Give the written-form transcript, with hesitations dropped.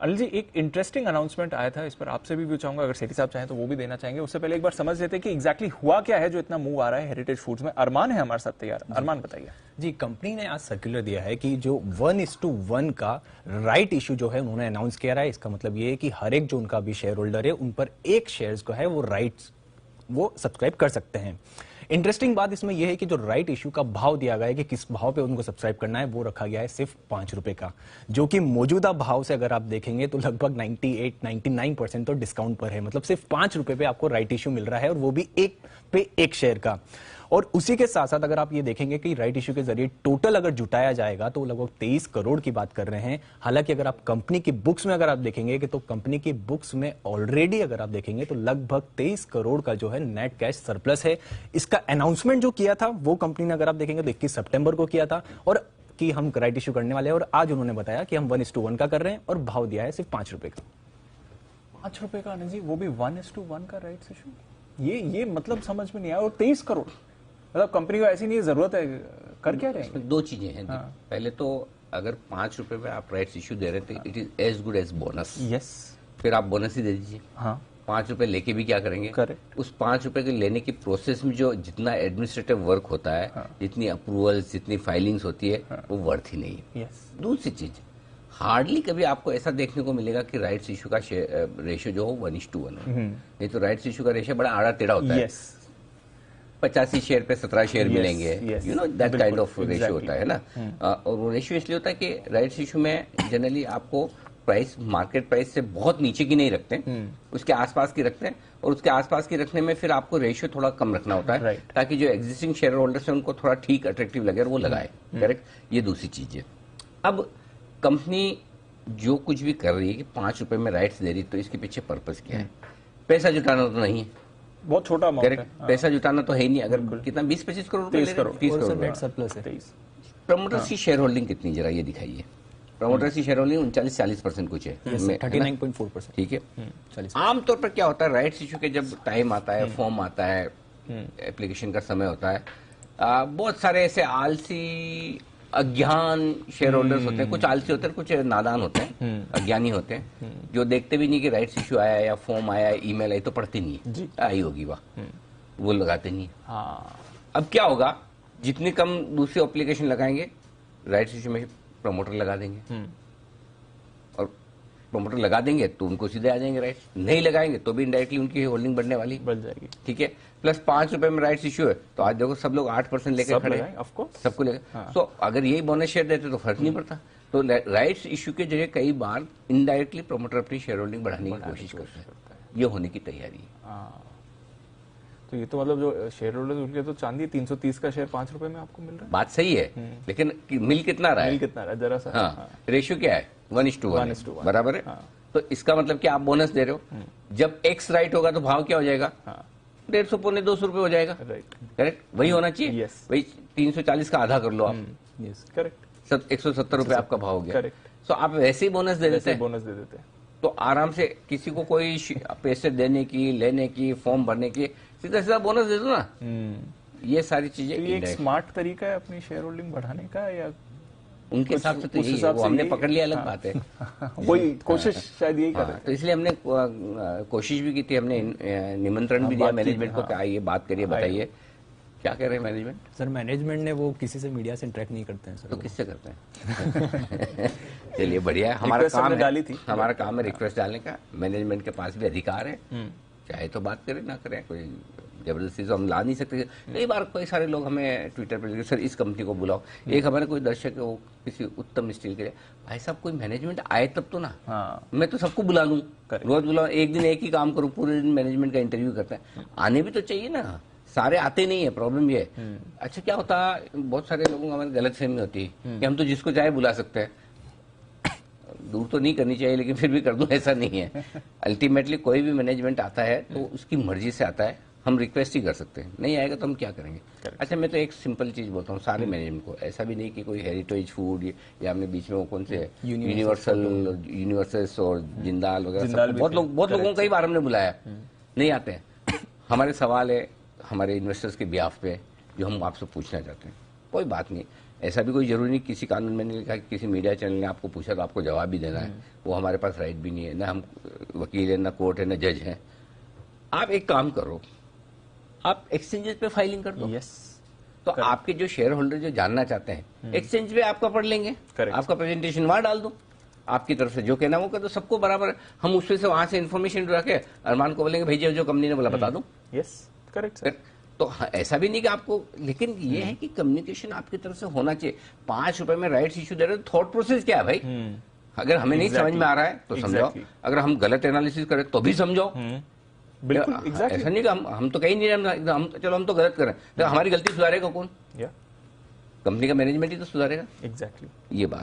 अनिल जी, एक interesting announcement आया था, इस पर आपसे भी व्यू चाहूंगा, अगर सेठी साहब चाहें तो वो भी देना चाहेंगे। उससे पहले एक बार समझ लेते हैं कि एग्जैक्टली हुआ क्या है जो इतना मूव आ रहा है हेरिटेज फूड्स में। अरमान है हमारे साथ तैयार। अरमान बताइए जी। कंपनी ने आज सर्कुलर दिया है कि जो 1:1 का राइट इशू जो है उन्होंने अनाउंस किया है। इसका मतलब ये है कि हर एक जो उनका भी शेयर होल्डर है उन पर एक शेयर्स को है वो राइट्स वो सब्सक्राइब कर सकते हैं। इंटरेस्टिंग बात इसमें यह है कि जो राइट इशू का भाव दिया गया है कि किस भाव पे उनको सब्सक्राइब करना है वो रखा गया है सिर्फ 5 रुपए का, जो कि मौजूदा भाव से अगर आप देखेंगे तो लगभग 98-99% तो डिस्काउंट पर है। मतलब सिर्फ 5 रुपए पे आपको राइट इशू मिल रहा है और वो भी एक पे एक शेयर का। और उसी के साथ साथ अगर आप ये देखेंगे कि राइट इशू के जरिए टोटल अगर जुटाया जाएगा तो लगभग 23 करोड़ की बात कर रहे हैं। हालांकि अगर आप कंपनी की बुक्स में अगर आप देखेंगे कि तो कंपनी की बुक्स में ऑलरेडी अगर आप देखेंगे तो लगभग 23 करोड़ का जो है नेट कैश सरप्लस है। इसका अनाउंसमेंट जो किया था वो कंपनी ने अगर आप देखेंगे तो 21 सितंबर को किया था और कि हम राइट इशू करने वाले हैं, और आज उन्होंने बताया कि हम 1:1 का कर रहे हैं और भाव दिया है सिर्फ 5 रुपए का। 5 रुपए का अनिल जी, वो भी 1:1 का राइट्स इशू। ये मतलब समझ में नहीं आया। और 23 करोड़ मतलब कंपनी को ऐसी नहीं जरूरत है, कर क्या रहे हैं? 2 चीजें हैं। पहले तो अगर 5 रुपए में आप राइट्स इशू दे रहे थे, it is as good as bonus. Yes, फिर आप बोनस ही दे दीजिए। हाँ, 5 रुपए लेके भी क्या करेंगे? करेक्ट। उस 5 रुपए के लेने की प्रोसेस में जो जितना एडमिनिस्ट्रेटिव वर्क होता है, जितनी अप्रूवल्स, जितनी फाइलिंग्स होती है, वो वर्थ ही नहीं है। यस, दूसरी चीज, हार्डली कभी आपको ऐसा देखने को मिलेगा कि राइट्स इशू का रेशियो जो हो 1:1 हो। नहीं तो राइट्स इशू का रेशियो बड़ा आड़ा टेढ़ा होता है। 85 शेयर पे 17 शेयर मिलेंगे, you know that kind of ratio होता है ना। और वो रेशियो इसलिए होता है कि राइट्स इशू में जनरली आपको प्राइस मार्केट प्राइस से बहुत नीचे की नहीं रखते, उसके आसपास की रखते हैं, और उसके आसपास की रखने में फिर आपको रेशियो थोड़ा कम रखना होता है, ताकि जो एग्जिस्टिंग शेयर होल्डर्स है उनको थोड़ा ठीक अट्रैक्टिव लगे और वो लगाए। करेक्ट, ये दूसरी चीज है। अब कंपनी जो कुछ भी कर रही है कि 5 रुपए में राइट्स दे रही, तो इसके पीछे पर्पस क्या है? पैसा जुटाना तो नहीं है, बहुत छोटा अमाउंट है। पैसा जुटाना तो है ही नहीं। अगर कितना 20-25 करोड़ रुपए, 30 करोड़ नेट सरप्लस है। प्रमोटर्स की शेयर होल्डिंग कितनी, जरा ये दिखाइए। प्रमोटर्स की शेयर होल्डिंग 39-40% कुछ है, 39.4%। ठीक है। आमतौर पर क्या होता है, राइट्स इशू के जब टाइम आता है, फॉर्म आता है, एप्लीकेशन का समय होता है, बहुत सारे ऐसे आलसी अज्ञान शेयर होल्डर्स होते हैं। कुछ आलसी होते हैं, कुछ नादान होते हैं, अज्ञानी होते हैं, जो देखते भी नहीं कि राइट्स इशू आया या फॉर्म आया, ईमेल आई, तो पढ़ते नहीं है, आई होगी वाह, वो लगाते नहीं है। अब क्या होगा, जितनी कम दूसरी एप्लीकेशन लगाएंगे, राइट्स इशू में प्रमोटर लगा देंगे, और प्रमोटर लगा देंगे तो उनको सीधे आ जाएंगे राइट्स। नहीं लगाएंगे तो भी इनडायरेक्टली उनकी होल्डिंग बढ़ने वाली बढ़ जाएगी। ठीक है। प्लस 5 रुपए में राइट्स इशू है तो आज देखो सब लोग 8% लेकर खड़े हैं, सबको लेकर। तो अगर यही बोनस शेयर देते तो फर्क नहीं पड़ता। तो राइट्स इशू के जरिए कई बार इनडायरेक्टली प्रमोटर अपनी शेयर होल्डिंग बढ़ाने की कोशिश करता है। ये होने की तैयारी है। तो ये तो मतलब जो शेयर होल्डर्स उनके तो चांदी 330 का शेयर 5 रुपए में आपको मिल रहा है। बात सही है, लेकिन मिल कितना रहा है? मिल कितना रहा है जरा सा। हाँ, रेशियो क्या है? 1:1 बराबर है। तो इसका मतलब क्या आप बोनस दे रहे हो? जब एक्स राइट होगा तो भाव क्या हो जाएगा? 150 पौने 200 रुपए हो जाएगा। करेक्ट, वही होना चाहिए। वही 340 का आधा कर लो आप। करेक्ट, 170 रुपए आपका भाव हो गया। तो आप वैसे ही बोनस दे देते हैं। तो आराम से किसी को कोई पैसे देने की, लेने की, फॉर्म भरने की, सीधा सीधा बोनस दे दो ना। ये सारी चीजें ये एक स्मार्ट तरीका है अपनी शेयर होल्डिंग बढ़ाने का, या उनके हिसाब से तो यही है, वो हमने पकड़ लिया, अलग बात है। वही कोशिश शायद यही कर रहे हैं। तो इसलिए हमने कोशिश भी की थी, हमने निमंत्रण भी दिया मैनेजमेंट को, क्या ये बात करिए, बताइए क्या कह रहे हैं मैनेजमेंट। सर मैनेजमेंट ने वो किसी से मीडिया से इंटरेक्ट नहीं करते हैं सर। तो किससे करते हैं? चलिए बढ़िया है, हमारा काम है, हमारा काम है रिक्वेस्ट डालने का। मैनेजमेंट के पास भी अधिकार है, चाहे तो बात करें ना करें, कोई जबरदस्ती तो हम ला नहीं सकते। कई बार कई सारे लोग हमें ट्विटर पर, सर इस कंपनी को बुलाओ। एक हमारे कोई दर्शक है, वो किसी उत्तम स्टील के लिए, भाई साहब कोई मैनेजमेंट आए तब तो ना। मैं तो सबको बुला लूं, रोज बुलाऊं, एक दिन एक ही काम करूं, पूरे दिन मैनेजमेंट का इंटरव्यू करता है, आने भी तो चाहिए ना। सारे आते नहीं है, प्रॉब्लम ये है। अच्छा क्या होता, बहुत सारे लोगों को हमारी गलतफहमी होती है कि हम तो जिसको चाहे बुला सकते हैं। दूर तो नहीं करनी चाहिए, लेकिन फिर भी कर दूं, ऐसा नहीं है। अल्टीमेटली कोई भी मैनेजमेंट आता है तो उसकी मर्जी से आता है, हम रिक्वेस्ट ही कर सकते हैं, नहीं आएगा तो हम क्या करेंगे। अच्छा मैं तो एक सिंपल चीज बोलता हूँ सारे मैनेजमेंट को, ऐसा भी नहीं कि कोई हेरिटेज फूड या हमने बीच में वो कौन से यूनिवर्सल्स और जिंदाल वगैरह, बहुत लोगों कई बार हमने बुलाया, नहीं आते हैं। हमारे सवाल है हमारे इन्वेस्टर्स के बिहाफ पे जो हम आपसे पूछना चाहते हैं, कोई बात नहीं, ऐसा भी कोई जरूरी नहीं, किसी कानून में नहीं लिखा कि किसी मीडिया चैनल ने आपको पूछा तो आपको जवाब भी देना है। वो हमारे पास राइट भी नहीं है, ना हम वकील है, ना कोर्ट है, ना जज है। आप एक काम करो, आप एक्सचेंजेस पे फाइलिंग कर दो। तो आपके जो शेयर होल्डर जो जानना चाहते हैं, एक्सचेंज पे आपका पढ़ लेंगे, आपका प्रेजेंटेशन वहां डाल दो, आपकी तरफ से जो कहना वो कर दो, सबको बराबर। हम उसमें से वहां से इन्फॉर्मेशन रखे अरमान को बोलेंगे भेजिए, जो कंपनी ने बोला बता दो। Yes, correct sir. तो ऐसा भी नहीं कि आपको, लेकिन ये है कि कम्युनिकेशन आपकी तरफ से होना चाहिए। 5 रुपए में राइट्स इशू दे रहे हो, थॉट प्रोसेस क्या है भाई? अगर हमें नहीं समझ में आ रहा है तो समझाओ, अगर हम गलत एनालिसिस करें तो भी समझाओ। बिल्कुल, ऐसा नहीं कि हम तो कहीं नहीं रहे, हम चलो हम तो गलत करें, तो हमारी गलती सुधारेगा कौन? या कंपनी का मैनेजमेंट ही तो सुधारेगा। एग्जैक्टली, ये बात।